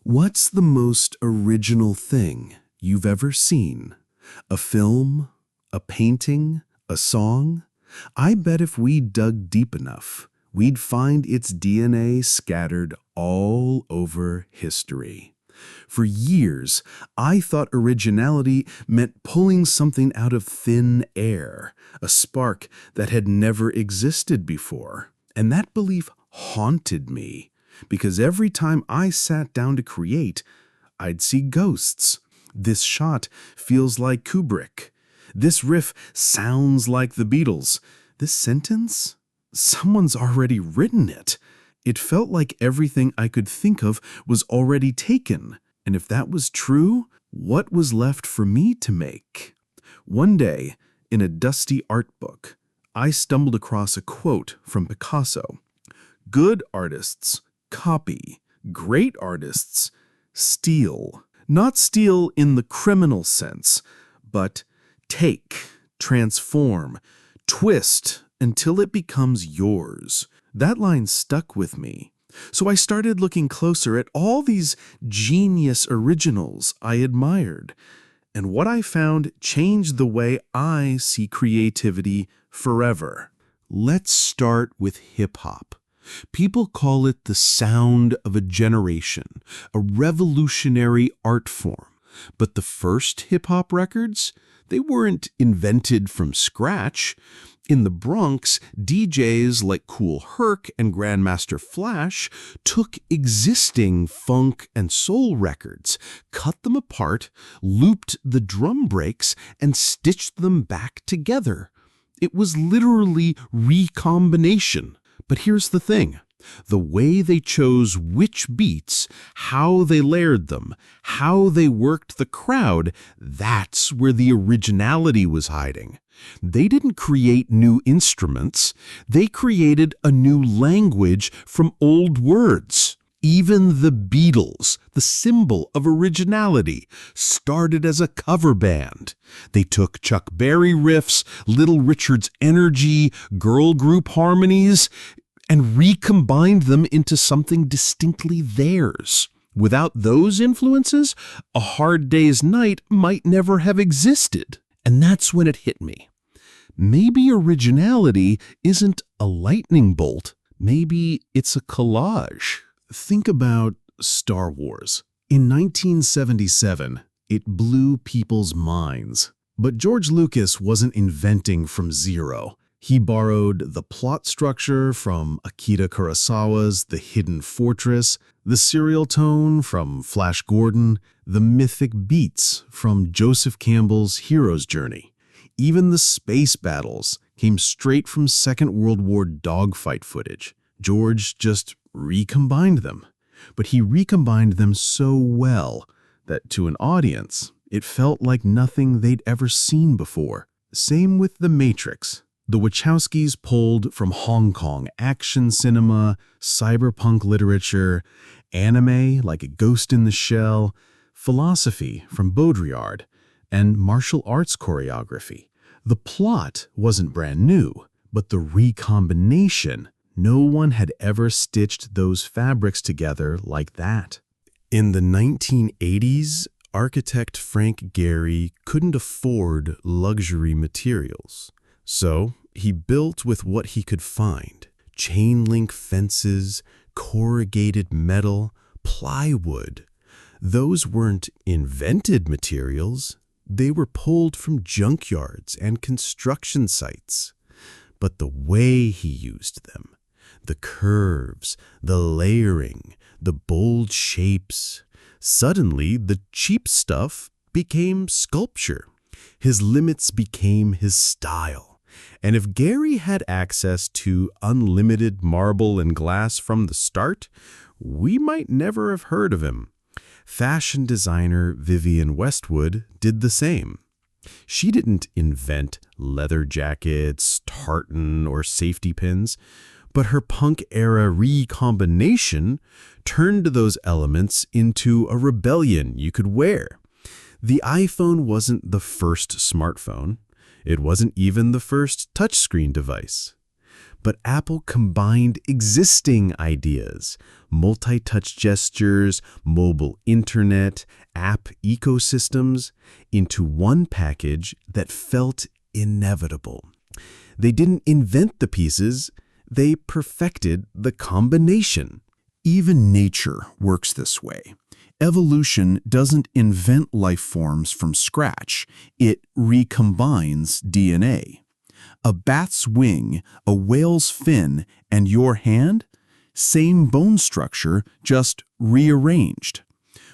What's the most original thing you've ever seen? A film? A painting? A song? I bet if we dug deep enough, we'd find its DNA scattered all over history. For years, I thought originality meant pulling something out of thin air, a spark that had never existed before. And that belief haunted me, because every time I sat down to create, I'd see ghosts. This shot feels like Kubrick. This riff sounds like the Beatles. This sentence? Someone's already written it. It felt like everything I could think of was already taken. And if that was true, what was left for me to make? One day, in a dusty art book, I stumbled across a quote from Picasso. "Good artists copy. Great artists steal." Not steal in the criminal sense, but take, transform, twist until it becomes yours. That line stuck with me. So I started looking closer at all these genius originals I admired. And what I found changed the way I see creativity forever. Let's start with hip-hop. People call it the sound of a generation, a revolutionary art form. But the first hip-hop records, they weren't invented from scratch. In the Bronx, DJs like Kool Herc and Grandmaster Flash took existing funk and soul records, cut them apart, looped the drum breaks, and stitched them back together. It was literally recombination. But here's the thing. The way they chose which beats, how they layered them, how they worked the crowd, that's where the originality was hiding. They didn't create new instruments. They created a new language from old words. Even the Beatles, the symbol of originality, started as a cover band. They took Chuck Berry riffs, Little Richard's energy, girl group harmonies, and recombined them into something distinctly theirs. Without those influences, A Hard Day's Night might never have existed. And that's when it hit me. Maybe originality isn't a lightning bolt. Maybe it's a collage. Think about Star Wars. In 1977, it blew people's minds. But George Lucas wasn't inventing from zero. He borrowed the plot structure from Akira Kurosawa's The Hidden Fortress, the serial tone from Flash Gordon, the mythic beats from Joseph Campbell's Hero's Journey. Even the space battles came straight from Second World War dogfight footage. George just recombined them. But he recombined them so well that to an audience, it felt like nothing they'd ever seen before. Same with The Matrix. The Wachowskis pulled from Hong Kong action cinema, cyberpunk literature, anime like a Ghost in the Shell, philosophy from Baudrillard, and martial arts choreography. The plot wasn't brand new, but the recombination, no one had ever stitched those fabrics together like that. In the 1980s, architect Frank Gehry couldn't afford luxury materials. So he built with what he could find: chain link fences, corrugated metal, plywood. Those weren't invented materials. They were pulled from junkyards and construction sites. But the way he used them, the curves, the layering, the bold shapes, suddenly the cheap stuff became sculpture. His limits became his style. And if Gehry had access to unlimited marble and glass from the start, we might never have heard of him. Fashion designer Vivienne Westwood did the same. She didn't invent leather jackets, tartan, or safety pins, but her punk-era recombination turned those elements into a rebellion you could wear. The iPhone wasn't the first smartphone. It wasn't even the first touchscreen device. But Apple combined existing ideas, multi-touch gestures, mobile internet, app ecosystems, into one package that felt inevitable. They didn't invent the pieces, they perfected the combination. Even nature works this way. Evolution doesn't invent life forms from scratch, it recombines DNA. A bat's wing, a whale's fin, and your hand? Same bone structure, just rearranged.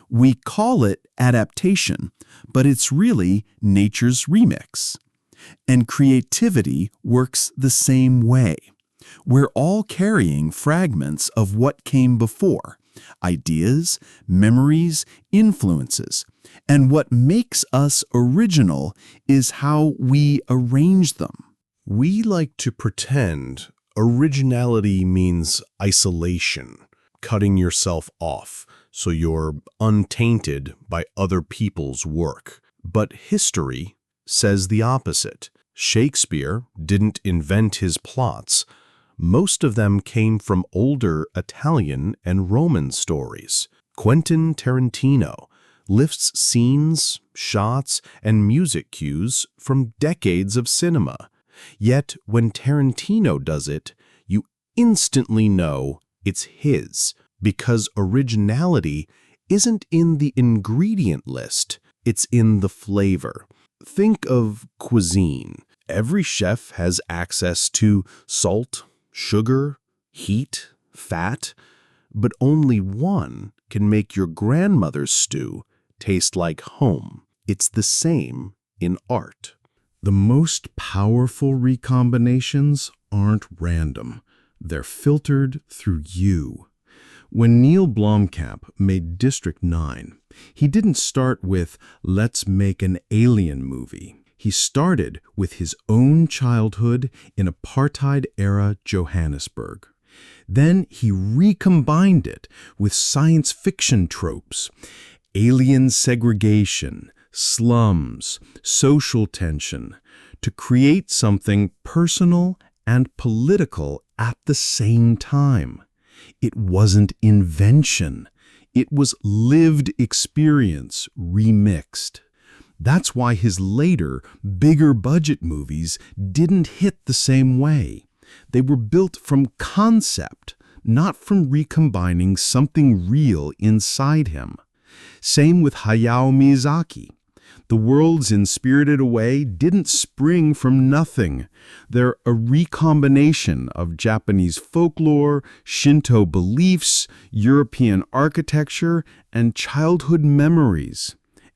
We call it adaptation, but it's really nature's remix. And creativity works the same way. We're all carrying fragments of what came before, ideas, memories, influences. And what makes us original is how we arrange them. We like to pretend originality means isolation, cutting yourself off so you're untainted by other people's work. But history says the opposite. Shakespeare didn't invent his plots. Most of them came from older Italian and Roman stories. Quentin Tarantino lifts scenes, shots, and music cues from decades of cinema. Yet when Tarantino does it, you instantly know it's his, because originality isn't in the ingredient list, it's in the flavor. Think of cuisine. Every chef has access to salt, sugar, heat, fat, but only one can make your grandmother's stew taste like home. It's the same in art. The most powerful recombinations aren't random. They're filtered through you. When Neil Blomkamp made District 9, he didn't start with, let's make an alien movie. He started with his own childhood in apartheid-era Johannesburg. Then he recombined it with science fiction tropes, alien segregation, slums, social tension, to create something personal and political at the same time. It wasn't invention. It was lived experience remixed. That's why his later, bigger budget movies didn't hit the same way. They were built from concept, not from recombining something real inside him. Same with Hayao Miyazaki. The worlds in Spirited Away didn't spring from nothing. They're a recombination of Japanese folklore, Shinto beliefs, European architecture, and childhood memories.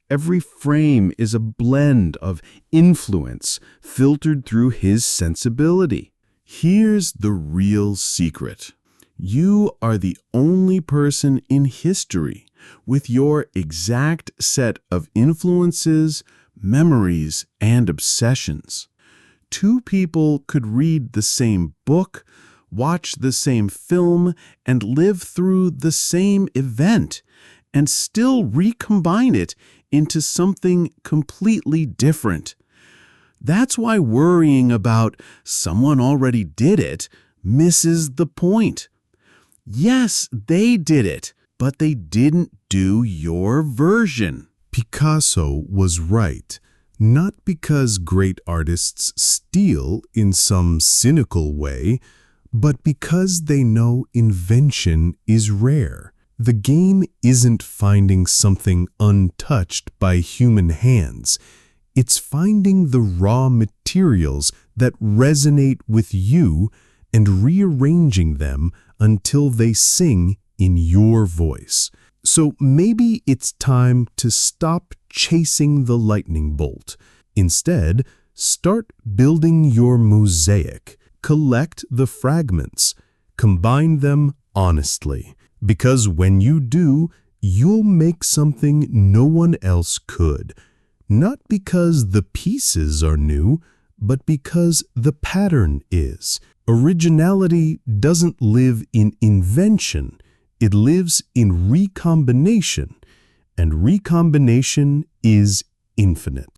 Every frame is a blend of influence filtered through his sensibility. Here's the real secret. You are the only person in history with your exact set of influences, memories, and obsessions. Two people could read the same book, watch the same film, and live through the same event, and still recombine it into something completely different. That's why worrying about someone already did it misses the point. Yes, they did it, but they didn't do your version. Picasso was right, not because great artists steal in some cynical way, but because they know invention is rare. The game isn't finding something untouched by human hands. It's finding the raw materials that resonate with you and rearranging them until they sing in your voice. So maybe it's time to stop chasing the lightning bolt. Instead, start building your mosaic. Collect the fragments. Combine them honestly. Because when you do, you'll make something no one else could. Not because the pieces are new, but because the pattern is. Originality doesn't live in invention. It lives in recombination, and recombination is infinite.